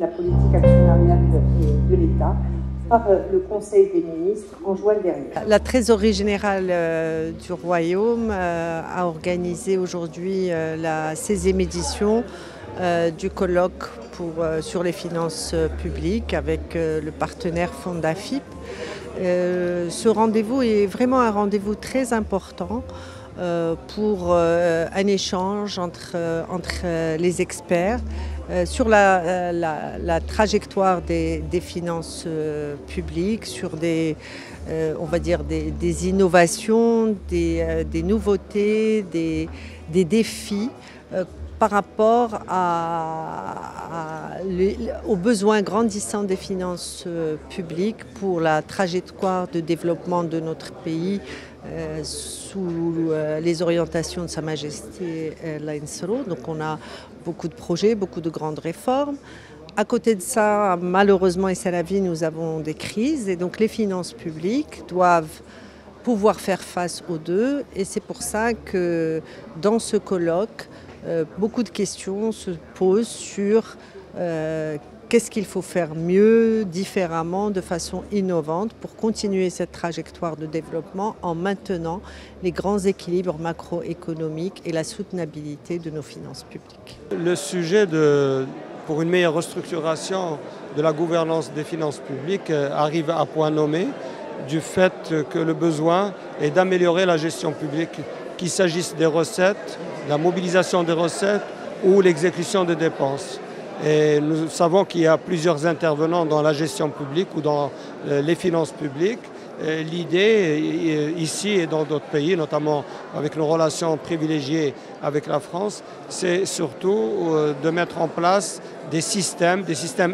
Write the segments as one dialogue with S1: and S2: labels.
S1: la politique actionnariale de l'État par le Conseil des ministres en juin dernier.
S2: La Trésorerie générale du Royaume a organisé aujourd'hui la 16e édition du colloque sur les finances publiques avec le partenaire Fondafip. Ce rendez-vous est vraiment un rendez-vous très important pour un échange entre les experts sur la trajectoire des finances publiques, sur on va dire des innovations, des nouveautés, des défis par rapport aux besoins grandissants des finances publiques pour la trajectoire de développement de notre pays sous les orientations de Sa Majesté Lainsro. Donc on a beaucoup de projets, beaucoup de grandes réformes. À côté de ça, malheureusement et c'est la vie, nous avons des crises et donc les finances publiques doivent pouvoir faire face aux deux. Et c'est pour ça que dans ce colloque, beaucoup de questions se posent sur qu'est-ce qu'il faut faire mieux, différemment, de façon innovante pour continuer cette trajectoire de développement en maintenant les grands équilibres macroéconomiques et la soutenabilité de nos finances publiques.
S3: Le sujet pour une meilleure restructuration de la gouvernance des finances publiques arrive à point nommé du fait que le besoin est d'améliorer la gestion publique, qu'il s'agisse des recettes, de la mobilisation des recettes ou l'exécution des dépenses. Et nous savons qu'il y a plusieurs intervenants dans la gestion publique ou dans les finances publiques. L'idée ici et dans d'autres pays, notamment avec nos relations privilégiées avec la France, c'est surtout de mettre en place des systèmes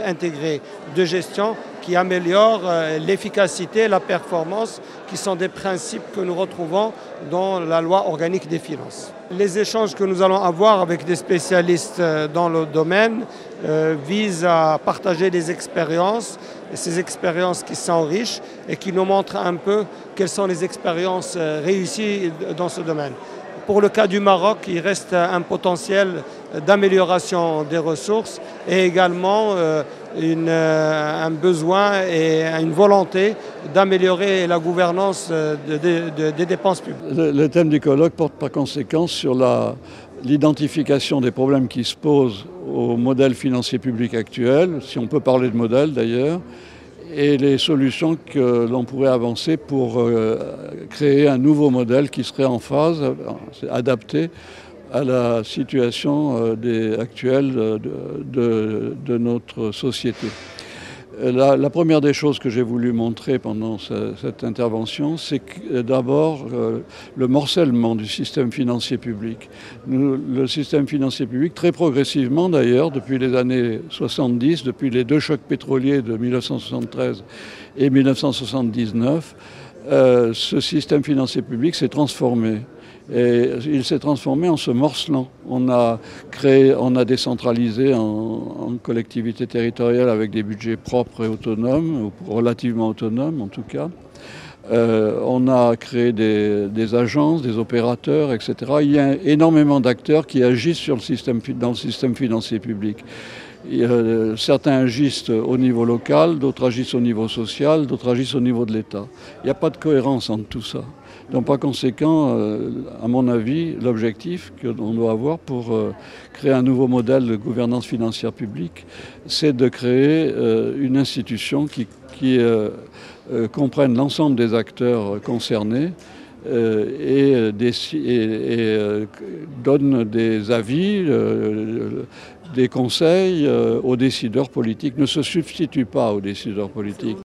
S3: intégrés de gestion qui améliorent l'efficacité, la performance, qui sont des principes que nous retrouvons dans la loi organique des finances. Les échanges que nous allons avoir avec des spécialistes dans le domaine visent à partager des expériences, et ces expériences qui sont riches et qui nous montrent un peu quelles sont les expériences réussies dans ce domaine. Pour le cas du Maroc, il reste un d'amélioration des ressources et également un besoin et une volonté d'améliorer la gouvernance des dépenses publiques.
S4: Le thème du colloque porte par conséquent sur l'identification des problèmes qui se posent au modèle financier public actuel, si on peut parler de modèle d'ailleurs, et les solutions que l'on pourrait avancer pour créer un nouveau modèle qui serait en phase, adapté à la situation actuelle de notre société. La première des choses que j'ai voulu montrer pendant cette intervention, c'est d'abord le morcellement du système financier public. Le système financier public, très progressivement d'ailleurs, depuis les années 70, depuis les deux chocs pétroliers de 1973 et 1979, ce système financier public s'est transformé. Et il s'est transformé en se morcelant. On a décentralisé en collectivités territoriales avec des budgets propres et autonomes, ou relativement autonomes en tout cas. On a créé des agences, des opérateurs, etc. Il y a énormément d'acteurs qui agissent dans le système financier public. Certains agissent au niveau local, d'autres agissent au niveau social, d'autres agissent au niveau de l'État. Il n'y a pas de cohérence entre tout ça. Donc par conséquent, à mon avis, l'objectif que l'on doit avoir pour créer un nouveau modèle de gouvernance financière publique, c'est de créer une institution qui comprenne l'ensemble des acteurs concernés et donne des avis, des conseils aux décideurs politiques, ne se substitue pas aux décideurs politiques.